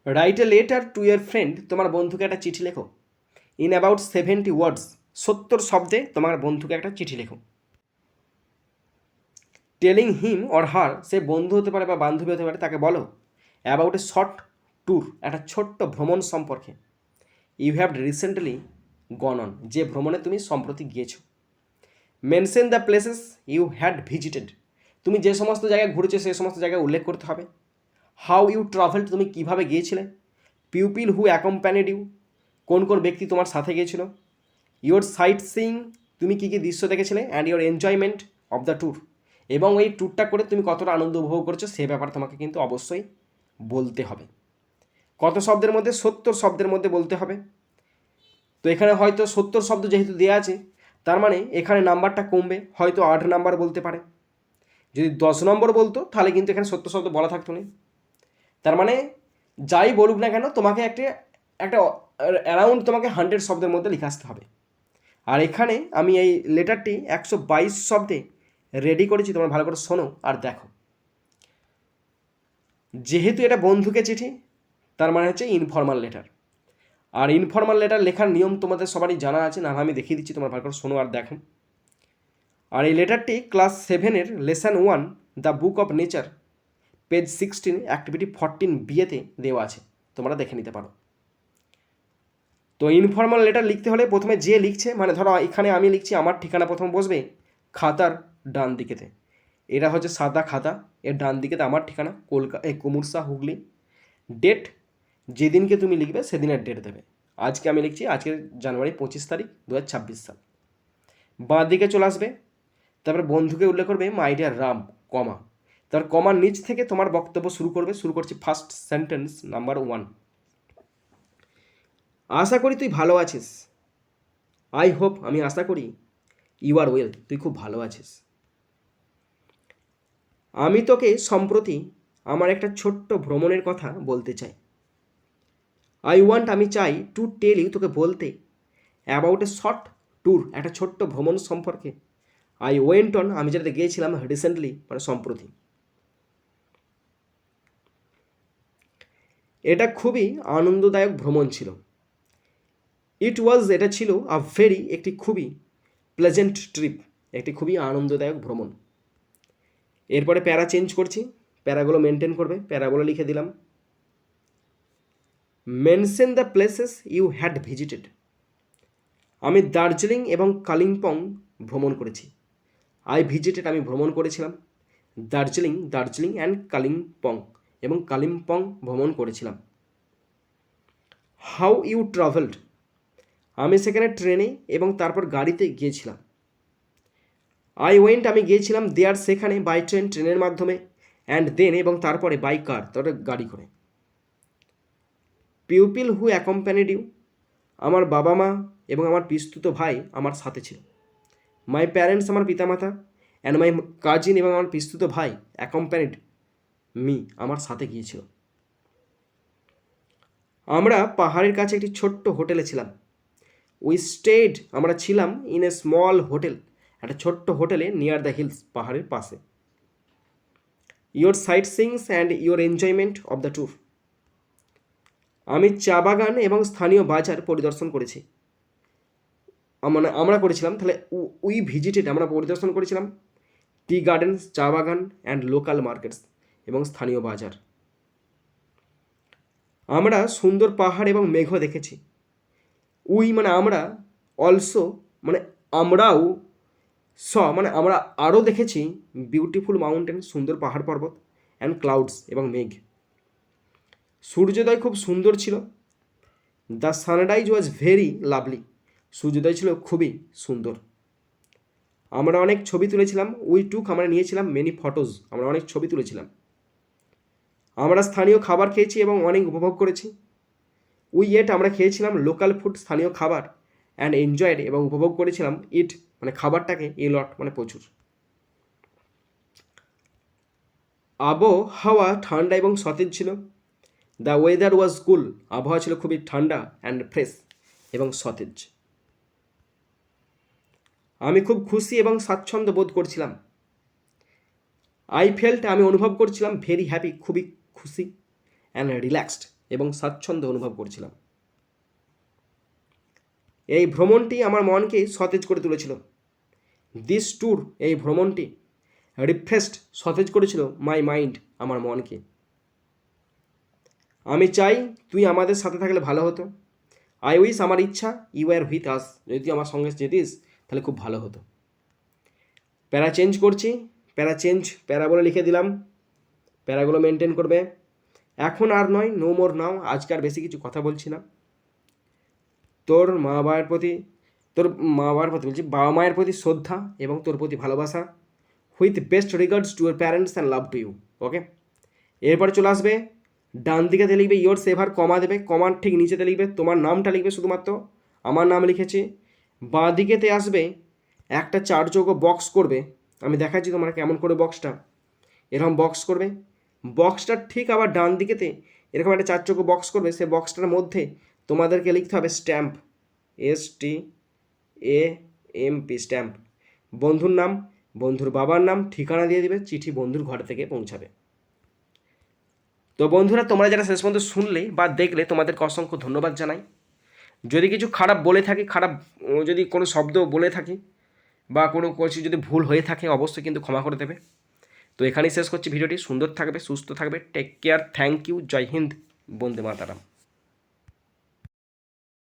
Write a letter to your friend, তোমার বন্ধুকে একটা চিঠি লেখো। ইন অ্যাবাউট 70 ওয়ার্ডস, 70 শব্দে তোমার বন্ধুকে একটা চিঠি লেখো। টেলিং হিম অর হার, সে বন্ধু হতে পারে বা বান্ধবী হতে পারে, তাকে বলো অ্যাবাউট এ শর্ট ট্যুর, একটা ছোট্ট ভ্রমণ সম্পর্কে। You have recently gone on, যে ভ্রমণে তুমি সম্প্রতি গিয়েছো। Mention the places you had visited, তুমি যে সমস্ত জায়গায় ঘুরেছো সেই সমস্ত জায়গায় উল্লেখ করতে হবে। হাউ ইউ ট্রাভেলড, তুমি কীভাবে গিয়েছিলে। পিউপিল হু অ্যাকম্প্যানিড ইউ, কোন কোন ব্যক্তি তোমার সাথে গিয়েছিল। ইয়োর সাইট সিইং, তুমি কী কী দৃশ্য দেখেছিলে। And your enjoyment of the tour, এবং এই ট্যুরটা করে তুমি কতটা আনন্দ উপভোগ করছো সে ব্যাপারে তোমাকে কিন্তু অবশ্যই বলতে হবে। কত শব্দের মধ্যে? 70 শব্দের মধ্যে বলতে হবে। তো এখানে হয়তো 70 শব্দ যেহেতু দেওয়া আছে, তার মানে এখানে নাম্বারটা কমবে, হয়তো 8 নাম্বার বলতে পারে। যদি 10 নম্বর বলতো তাহলে কিন্তু এখানে 70 শব্দ বলা থাকতো না। তার মানে যাই বলুক না কেন, তোমাকে একটা একটা অ্যারাউন্ড তোমাকে 100 শব্দের মধ্যে লিখে আসতে হবে। আর এখানে আমি এই লেটারটি 122 শব্দে রেডি করেছি, তোমরা ভালো করে শোনো আর দেখো। যেহেতু এটা বন্ধুকে চিঠি, তার মানে হচ্ছে ইনফর্মাল লেটার। আর ইনফর্মাল লেটার লেখার নিয়ম তোমাদের সবারই জানা আছে, না আমি দেখিয়ে দিচ্ছি, তোমরা ভালো করে শোনো আর দেখো। আর এই লেটারটি ক্লাস 7-এর lesson 1 the book of nature, page 16, activity 14 বিয়েতে দেওয়া আছে, তোমরা দেখে নিতে পারো। তো ইনফর্মাল লেটার লিখতে হলে প্রথমে যে লিখছে, মানে ধরো এখানে আমি লিখছি, আমার ঠিকানা প্রথম বসবে খাতার ডান দিকেতে। এটা হচ্ছে সাদা খাতা, এর ডান দিকেতে আমার ঠিকানা কুমুরসা, হুগলি। ডেট, যেদিনকে তুমি লিখবে সেদিনের ডেট দেবে। আজকে আমি লিখছি, আজকে জানুয়ারি 25 তারিখ 2026 সাল। বাঁ দিকে চলে আসবে, তারপরে বন্ধুকে উল্লেখ করবে মাই ডিয়ার রাম, কমা, তারপর কমার নিচ থেকে তোমার বক্তব্য শুরু করছি ফার্স্ট সেন্টেন্স নাম্বার 1। আশা করি তুই ভালো আছিস। আই হোপ, আমি আশা করি। ইউ আর ওয়েল, তুই খুব ভালো আছিস। আমি তোকে সম্প্রতি আমার একটা ছোট্ট ভ্রমণের কথা বলতে চাই। আই ওয়ান্ট, আমি চাই, টু টেল ইউ, তোকে বলতে, অ্যাবাউট এ শর্ট ট্যুর, একটা ছোট্ট ভ্রমণ সম্পর্কে। আই ওয়েন্ট অন, আমি যেটাতে গিয়েছিলাম রিসেন্টলি, মানে সম্প্রতি। এটা খুবই আনন্দদায়ক ভ্রমণ ছিল। ইট ওয়াজ, এটা ছিল, আ ভেরি, একটি খুবই, প্লেজেন্ট ট্রিপ, একটি খুবই আনন্দদায়ক ভ্রমণ। এরপরে প্যারা চেঞ্জ করছি, প্যারাগুলো মেনটেন করবে, প্যারাগুলো লিখে দিলাম। Mention the places you had visited, আমি দার্জিলিং এবং কালিম্পং ভ্রমণ করেছি। আই ভিজিটেড, আমি ভ্রমণ করেছিলাম। দার্জিলিং অ্যান্ড কালিম্পং, এবং কালিম্পং ভ্রমণ করেছিলাম। হাউ ইউ ট্রাভেলড, আমি সেখানে ট্রেনে এবং তারপর গাড়িতে গিয়েছিলাম। আই ওয়েন্ট, আমি গিয়েছিলাম দেয়ার, সেখানে, বাই ট্রেন, ট্রেনের মাধ্যমে, অ্যান্ড দেন, এবং তারপরে বাই কার, তারপরে গাড়ি করে। পিউপিল হু অ্যাকম্প্যানিড ইউ, আমার বাবা মা এবং আমার পিস্তুত ভাই আমার সাথে ছিল। মাই প্যারেন্টস, আমার পিতামাতা, অ্যান্ড মাই কাজিন, এবং আমার পিস্তুত ভাই, অ্যাকম্প্যানিড মি, আমার সাথে গিয়েছিল। আমরা পাহাড়ের কাছে একটি ছোট্ট হোটেলে ছিলাম। উই স্টেড, আমরা ছিলাম, ইন এ স্মল হোটেল, একটা ছোট্ট হোটেলে, নিয়ার দ্য হিলস, পাহাড়ের পাশে। Your sightseeing and your enjoyment of the tour, আমি চা বাগান এবং স্থানীয় বাজার পরিদর্শন করেছি। মানে আমরা করেছিলাম, তাহলে উই ভিজিটেড, আমরা পরিদর্শন করেছিলাম টি গার্ডেন্স, চা বাগান, অ্যান্ড লোকাল মার্কেটস, এবং স্থানীয় বাজার। আমরা সুন্দর পাহাড় এবং মেঘ দেখেছি। উই মানে আমরা, অলসো মানে আমরাও, মানে আমরা আরও দেখেছি বিউটিফুল মাউন্টেন, সুন্দর পাহাড় পর্বত, অ্যান্ড ক্লাউডস, এবং মেঘ। সূর্যোদয় খুব সুন্দর ছিল। The sunrise was very lovely, সূর্যোদয় ছিল খুবই সুন্দর। আমরা অনেক ছবি তুলেছিলাম। উই টুক, আমরা নিয়েছিলাম মেনি ফটোজ, আমরা অনেক ছবি তুলেছিলাম। আমরা স্থানীয় খাবার খেয়েছি এবং অনেক উপভোগ করেছি। উই এট, আমরা খেয়েছিলাম লোকাল ফুড, স্থানীয় খাবার, অ্যান্ড এনজয়েড, এবং উপভোগ করেছিলাম ইট, মানে খাবারটাকে, এ লট মানে প্রচুর। আবহাওয়া ঠান্ডা এবং সতেজ ছিল। দ্য ওয়েদার ওয়াজ কুল, আবহাওয়া ছিল খুবই ঠান্ডা, অ্যান্ড ফ্রেশ, এবং সতেজ। আমি খুব খুশি এবং স্বাচ্ছন্দ্য বোধ করছিলাম। আই ফেল্ট, আমি অনুভব করছিলাম, ভেরি হ্যাপি, খুবই খুশি, অ্যান্ড রিল্যাক্সড, এবং স্বাচ্ছন্দ্য অনুভব করছিলাম। এই ভ্রমণটি আমার মনকে সতেজ করে তুলেছিল। দিস ট্যুর, এই ভ্রমণটি রিফ্রেশড, সতেজ করেছিল মাই মাইন্ড, আমার মনকে। আমি চাই তুই আমাদের সাথে থাকলে ভালো হতো। আই উইশ, আমার ইচ্ছা, ইউ আর উইথ আস, যদি তুই আমার সঙ্গে যেতিস তাহলে খুব ভালো হতো। প্যারা চেঞ্জ করছি, প্যারা বলে লিখে দিলাম, প্যারাগুলো মেনটেন করবে। এখন আর নয়, নো মোর নাও, আজকে আর বেশি কিছু কথা বলছি না। তোর মা বাবার প্রতি বলছি, বাবা মায়ের প্রতি শ্রদ্ধা এবং তোর প্রতি ভালোবাসা। With best regards to your parents and love to you. Okay, এরপরে চলে আসবে ডান দিকেতে লিখবে ইয়োর সেভার, কমা দেবে, কমার ঠিক নিচেতে লিখবে তোমার নামটা লিখবে, শুধুমাত্র আমার নাম লিখেছি। বাঁ দিকেতে আসবে একটা 4 চৌকো বক্স করবে, আমি দেখাচ্ছি তোমার কেমন করে বক্সটা, এরকম বক্স করবে। বক্সটার ঠিক আবার ডান দিকেতে এরকম একটা 4 চৌকো বক্স করবে, সে বক্সটার মধ্যে তোমাদেরকে লিখতে হবে স্ট্যাম্প, STAMP, স্ট্যাম্প। বন্ধুর নাম, বন্ধুর বাবার নাম, ঠিকানা দিয়ে দিবে, চিঠি বন্ধুর ঘর থেকে পৌঁছাবে। তো বন্ধুরা, তোমরা যারা শেষ পর্যন্ত শুনলে বা দেখলে তোমাদেরকে অসংখ্য ধন্যবাদ জানাই। যদি কিছু খারাপ বলে থাকি, যদি কোনো শব্দ বলে থাকি বা কোনো কিছু যদি ভুল হয়ে থাকে, অবশ্যই কিন্তু ক্ষমা করে দেবে। তো এখানেই শেষ করছি ভিডিওটি। সুন্দর থাকবে, সুস্থ থাকবে, take care, thank you, Jai Hind, Vande Mataram.